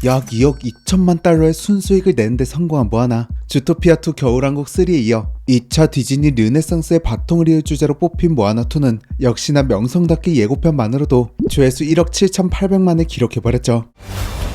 약 2억 2천만 달러의 순수익을 내는데 성공한 모아나. 주토피아2 겨울왕국 3에 이어 2차 디즈니 르네상스의 바통을 이을 주제로 뽑힌 모아나2는 역시나 명성답게 예고편만으로도 조회수 1억 7,800만을 기록해버렸죠.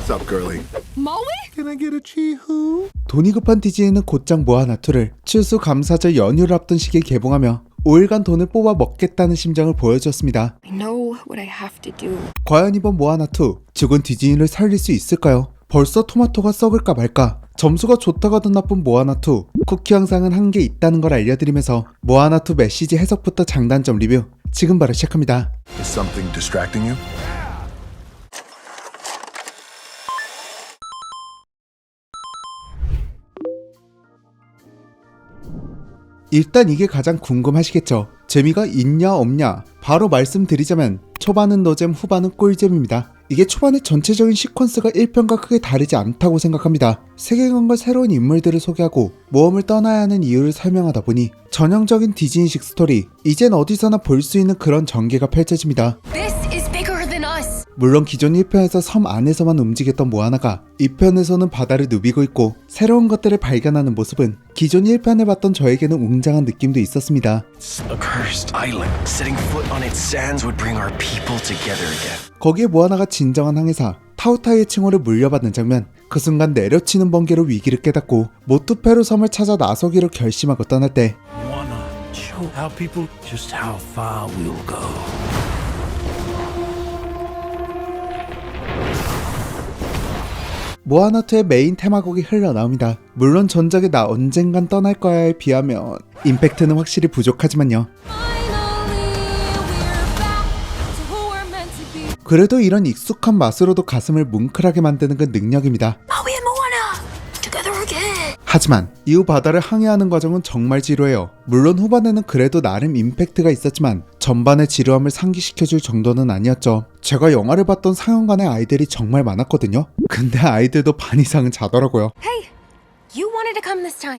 What's up, girlie? Maui? Can I get a chee-hoo? 돈이 급한 디즈니는 곧장 모아나2를 추수감사절 연휴를 앞둔 시기에 개봉하며 5일간 돈을 뽑아 먹겠다는 심정을 보여주었습니다. I know what I have to do. 과연 이번 모아나2 죽은 디즈니를 살릴 수 있을까요? 벌써 토마토가 썩을까 말까? 점수가 좋다고 하던 나쁜 모아나2 쿠키 영상은 한게 있다는 걸 알려드리면서 모아나2 메시지 해석부터 장단점 리뷰 지금 바로 시작합니다. Is something distracting you? 일단 이게 가장 궁금하시겠죠? 재미가 있냐 없냐? 바로 말씀드리자면 초반은 노잼, 후반은 꿀잼입니다. 이게 초반의 전체적인 시퀀스가 1편과 크게 다르지 않다고 생각합니다. 세계관과 새로운 인물들을 소개하고 모험을 떠나야 하는 이유를 설명하다 보니 전형적인 디즈니식 스토리, 이젠 어디서나 볼 수 있는 그런 전개가 펼쳐집니다. This is bigger than us. 물론 기존 1편에서 섬 안에서만 움직였던 모아나가 2편에서는 바다를 누비고 있고 새로운 것들을 발견하는 모습은 기존 1편에 봤던 저에게는 웅장한 느낌도 있었습니다. A cursed island. Setting foot on its sands would bring our people together again. 거기에 모아나가 진정한 항해사 타우타이의 칭호를 물려받는 장면, 그 순간 내려치는 번개로 위기를 깨닫고 모투페루 섬을 찾아 나서기로 결심하고 떠날 때 Wanna show our people just how far we'll go. 모아나2의 메인 테마곡이 흘러나옵니다. 물론 전작의 나 언젠간 떠날 거야에 비하면 임팩트는 확실히 부족하지만요. 그래도 이런 익숙한 맛으로도 가슴을 뭉클하게 만드는 건 능력입니다. Maui and Moana together again. 하지만 이후 바다를 항해하는 과정은 정말 지루해요. 물론 후반에는 그래도 나름 임팩트가 있었지만 전반의 지루함을 상기시켜줄 정도는 아니었죠. 제가 영화를 봤던 상영관에 아이들이 정말 많았거든요. 근데 아이들도 반 이상은 자더라고요. Hey, you wanted to come this time.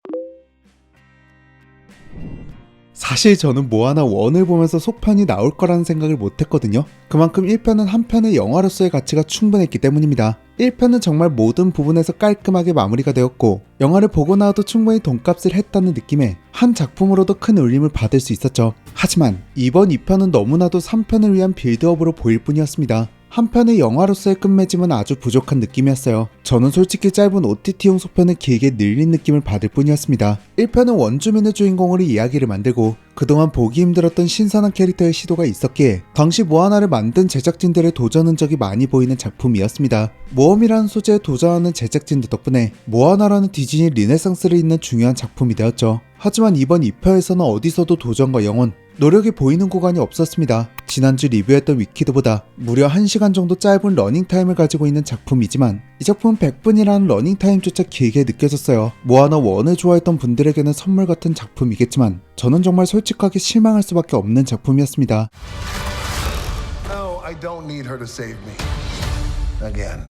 사실 저는 모아나 1을 보면서 속편이 나올 거라는 생각을 못했거든요. 그만큼 1편은 한 편의 영화로서의 가치가 충분했기 때문입니다. 1편은 정말 모든 부분에서 깔끔하게 마무리가 되었고 영화를 보고 나와도 충분히 돈값을 했다는 느낌에 한 작품으로도 큰 울림을 받을 수 있었죠. 하지만 이번 2편은 너무나도 3편을 위한 빌드업으로 보일 뿐이었습니다. 한편의 영화로서의 끝맺음은 아주 부족한 느낌이었어요. 저는 솔직히 짧은 OTT용 속편을 길게 늘린 느낌을 받을 뿐이었습니다. 1편은 원주민을 주인공으로 이야기를 만들고 그동안 보기 힘들었던 신선한 캐릭터의 시도가 있었기에 당시 모아나를 만든 제작진들의 도전 흔적이 많이 보이는 작품이었습니다. 모험이라는 소재에 도전하는 제작진들 덕분에 모아나라는 디즈니 르네상스를 잇는 중요한 작품이 되었죠. 하지만 이번 2편에서는 어디서도 도전과 영혼, 노력이 보이는 구간이 없었습니다. 지난주 리뷰했던 위키드보다 무려 1시간 정도 짧은 러닝타임을 가지고 있는 작품이지만 이 작품은 100분이라는 러닝타임조차 길게 느껴졌어요. 모아나 1을 좋아했던 분들에게는 선물 같은 작품이겠지만 저는 정말 솔직하게 실망할 수밖에 없는 작품이었습니다. No, I don't need her to save me. Again.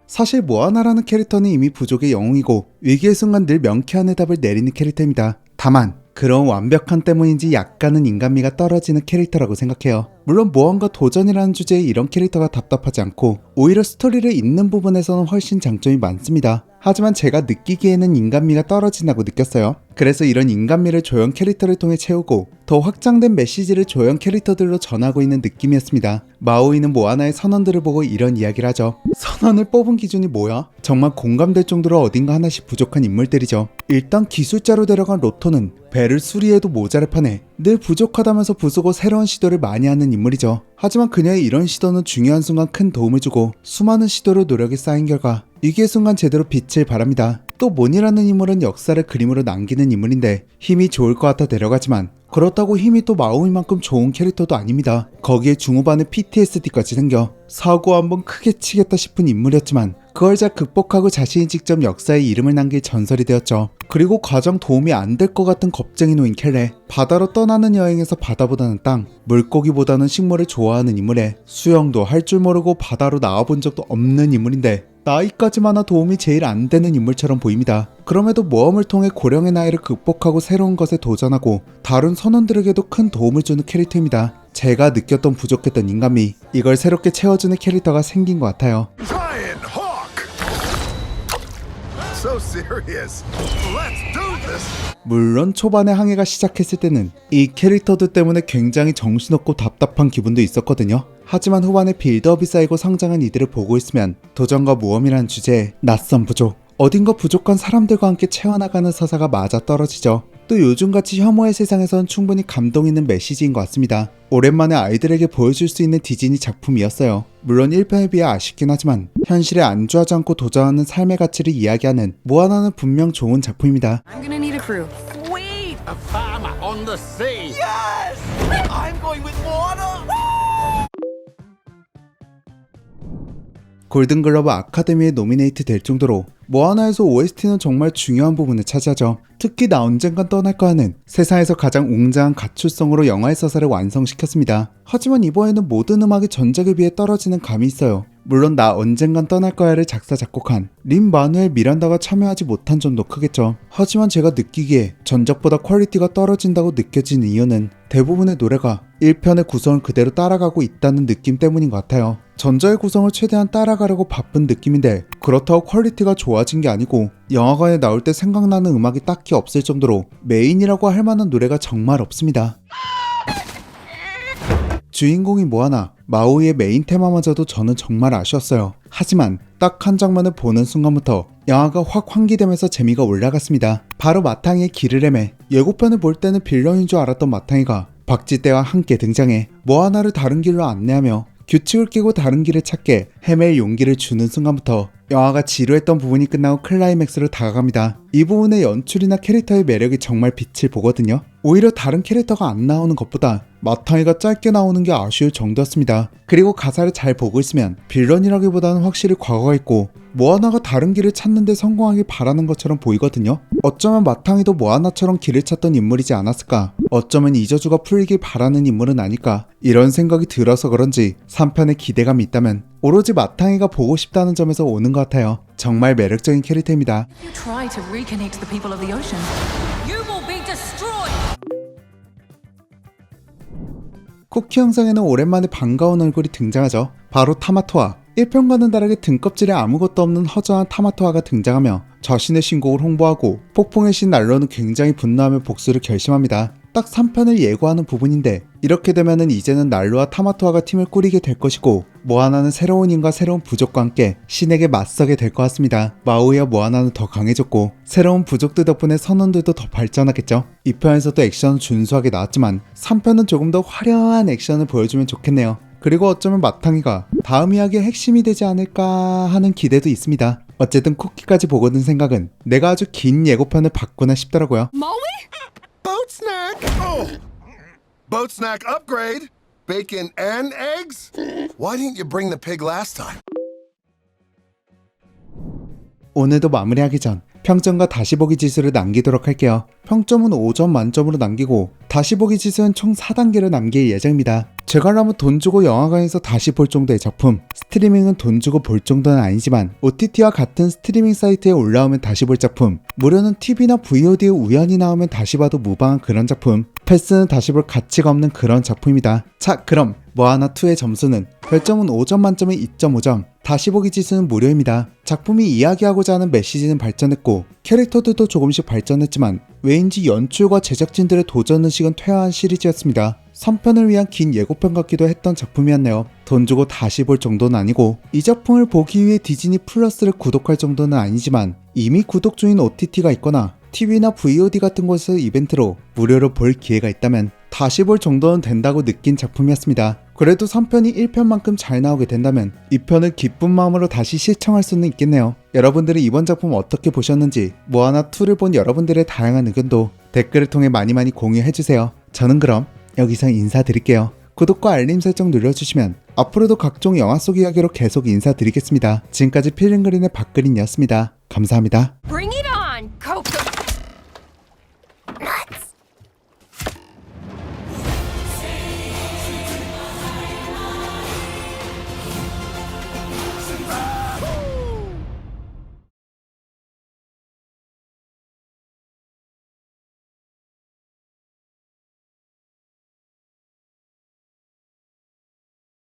사실 모아나라는 캐릭터는 이미 부족의 영웅이고 위기의 순간 늘 명쾌한 해답을 내리는 캐릭터입니다. 다만 그런 완벽함 때문인지 약간은 인간미가 떨어지는 캐릭터라고 생각해요. 물론 모험과 도전이라는 주제에 이런 캐릭터가 답답하지 않고 오히려 스토리를 잇는 부분에서는 훨씬 장점이 많습니다. 하지만 제가 느끼기에는 인간미가 떨어진다고 느꼈어요. 그래서 이런 인간미를 조연 캐릭터를 통해 채우고 더 확장된 메시지를 조연 캐릭터들로 전하고 있는 느낌이었습니다. 마오이는 모아나의 선언들을 보고 이런 이야기를 하죠. 선언을 뽑은 기준이 뭐야? 정말 공감될 정도로 어딘가 하나씩 부족한 인물들이죠. 일단 기술자로 데려간 로토는 배를 수리해도 모자랄 판에 늘 부족하다면서 부수고 새로운 시도를 많이 하는 인물이죠. 하지만 그녀의 이런 시도는 중요한 순간 큰 도움을 주고 수많은 시도로 노력이 쌓인 결과 위기의 순간 제대로 빛을 발합니다. 또 몬이라는 인물은 역사를 그림으로 남기는 인물인데 힘이 좋을 것 같아 데려가지만 그렇다고 힘이 또 마오이만큼 좋은 캐릭터도 아닙니다. 거기에 중후반에 PTSD까지 생겨 사고 한번 크게 치겠다 싶은 인물이었지만 그걸 잘 극복하고 자신이 직접 역사에 이름을 남길 전설이 되었죠. 그리고 가장 도움이 안 될 것 같은 겁쟁이 노인 켈레, 바다로 떠나는 여행에서 바다보다는 땅, 물고기보다는 식물을 좋아하는 인물에 수영도 할 줄 모르고 바다로 나와본 적도 없는 인물인데 나이까지마나 도움이 제일 안 되는 인물처럼 보입니다. 그럼에도 모험을 통해 고령의 나이를 극복하고 새로운 것에 도전하고 다른 선원들에게도 큰 도움을 주는 캐릭터입니다. 제가 느꼈던 부족했던 인간미, 이걸 새롭게 채워주는 캐릭터가 생긴 것 같아요. Giant Hawk! So serious. Let's do this! 물론 초반에 항해가 시작했을 때는 이 캐릭터들 때문에 굉장히 정신없고 답답한 기분도 있었거든요. 하지만 후반에 빌드업이 쌓이고 성장한 이들을 보고 있으면 도전과 모험이라는 주제에 낯선 부족, 어딘가 부족한 사람들과 함께 채워나가는 서사가 맞아 떨어지죠. 또 요즘같이 혐오의 세상에선 충분히 감동 있는 메시지인 것 같습니다. 오랜만에 아이들에게 보여줄 수 있는 디즈니 작품이었어요. 물론 1편에 비해 아쉽긴 하지만 현실에 안주하지 않고 도전하는 삶의 가치를 이야기하는 모아나는 분명 좋은 작품입니다. I'm gonna need a crew. Sweet! A farmer on the sea! Yes! I'm going with water! 골든글러브 아카데미에 노미네이트 될 정도로 모아나에서 OST는 정말 중요한 부분을 차지하죠. 특히 나 언젠간 떠날까 하는 세상에서 가장 웅장한 가출성으로 영화의 서사를 완성시켰습니다. 하지만 이번에는 모든 음악이 전작에 비해 떨어지는 감이 있어요. 물론 나 언젠간 떠날 거야를 작사 작곡한 린 마누엘 미란다가 참여하지 못한 점도 크겠죠. 하지만 제가 느끼기에 전작보다 퀄리티가 떨어진다고 느껴지는 이유는 대부분의 노래가 1편의 구성을 그대로 따라가고 있다는 느낌 때문인 것 같아요. 전작의 구성을 최대한 따라가려고 바쁜 느낌인데 그렇다고 퀄리티가 좋아진 게 아니고 영화관에 나올 때 생각나는 음악이 딱히 없을 정도로 메인이라고 할 만한 노래가 정말 없습니다. 주인공이 모아나, 마우이의 메인 테마마저도 저는 정말 아쉬웠어요. 하지만 딱 한 장면을 보는 순간부터 영화가 확 환기되면서 재미가 올라갔습니다. 바로 마탕이의 길을 헤매, 예고편을 볼 때는 빌런인 줄 알았던 마탕이가 박쥐떼와 함께 등장해 모아나를 다른 길로 안내하며 규칙을 깨고 다른 길을 찾게 헤맬 용기를 주는 순간부터 영화가 지루했던 부분이 끝나고 클라이맥스로 다가갑니다. 이 부분의 연출이나 캐릭터의 매력이 정말 빛을 보거든요. 오히려 다른 캐릭터가 안 나오는 것보다 마탕이가 짧게 나오는 게 아쉬울 정도였습니다. 그리고 가사를 잘 보고 있으면 빌런이라기보다는 확실히 과거가 있고 모아나가 다른 길을 찾는데 성공하길 바라는 것처럼 보이거든요. 어쩌면 마탕이도 모아나처럼 길을 찾던 인물이지 않았을까? 어쩌면 이 저주가 풀리길 바라는 인물은 아닐까? 이런 생각이 들어서 그런지 3편에 기대감이 있다면 오로지 마탕이가 보고 싶다는 점에서 오는 것 같아요. 정말 매력적인 캐릭터입니다. You try to reconnect the people of the ocean, you will be destroyed. 쿠키 영상에는 오랜만에 반가운 얼굴이 등장하죠. 바로 타마토아. 1편과는 다르게 등껍질에 아무것도 없는 허전한 타마토아가 등장하며 자신의 신곡을 홍보하고 폭풍의 신 난로는 굉장히 분노하며 복수를 결심합니다. 딱 3편을 예고하는 부분인데 이렇게 되면은 이제는 난로와 타마토아가 팀을 꾸리게 될 것이고 모아나는 새로운 힘과 새로운 부족과 함께 신에게 맞서게 될 것 같습니다. 마우이와 모아나는 더 강해졌고 새로운 부족들 덕분에 선원들도 더 발전하겠죠. 2편에서도 액션은 준수하게 나왔지만 3편은 조금 더 화려한 액션을 보여주면 좋겠네요. 그리고 어쩌면 마탕이가 다음 이야기의 핵심이 되지 않을까 하는 기대도 있습니다. 어쨌든 쿠키까지 보고 든 생각은 내가 아주 긴 예고편을 봤구나 싶더라고요. Boat snack! Oh! Boat snack upgrade! Bacon and eggs? Why didn't you bring the pig last time? 오늘도 마무리하기 전 평점과 다시 보기 지수를 남기도록 할게요. 평점은 5점 만점으로 남기고 다시 보기 지수는 총 4단계를 남길 예정입니다. 제가라면 돈 주고 영화관에서 다시 볼 정도의 작품, 스트리밍은 돈 주고 볼 정도는 아니지만 OTT와 같은 스트리밍 사이트에 올라오면 다시 볼 작품, 무료는 TV나 VOD에 우연히 나오면 다시 봐도 무방한 그런 작품, 패스는 다시 볼 가치가 없는 그런 작품입니다. 자, 그럼 모아나2의 점수는 별점은 5점 만점에 2.5점, 다시 보기 지수는 무료입니다. 작품이 이야기하고자 하는 메시지는 발전했고 캐릭터들도 조금씩 발전했지만 왜인지 연출과 제작진들의 도전의식은 퇴화한 시리즈였습니다. 3편을 위한 긴 예고편 같기도 했던 작품이었네요. 돈 주고 다시 볼 정도는 아니고 이 작품을 보기 위해 디즈니 플러스를 구독할 정도는 아니지만 이미 구독 중인 OTT가 있거나 TV나 VOD 같은 곳에서 이벤트로 무료로 볼 기회가 있다면 다시 볼 정도는 된다고 느낀 작품이었습니다. 그래도 3편이 1편만큼 잘 나오게 된다면 2편을 기쁜 마음으로 다시 시청할 수는 있겠네요. 여러분들이 이번 작품 어떻게 보셨는지 모아나2를 본 여러분들의 다양한 의견도 댓글을 통해 많이 공유해주세요. 저는 그럼 여기서 인사드릴게요. 구독과 알림 설정 눌러주시면 앞으로도 각종 영화 속 이야기로 계속 인사드리겠습니다. 지금까지 필름그린의 박그린이었습니다. 감사합니다.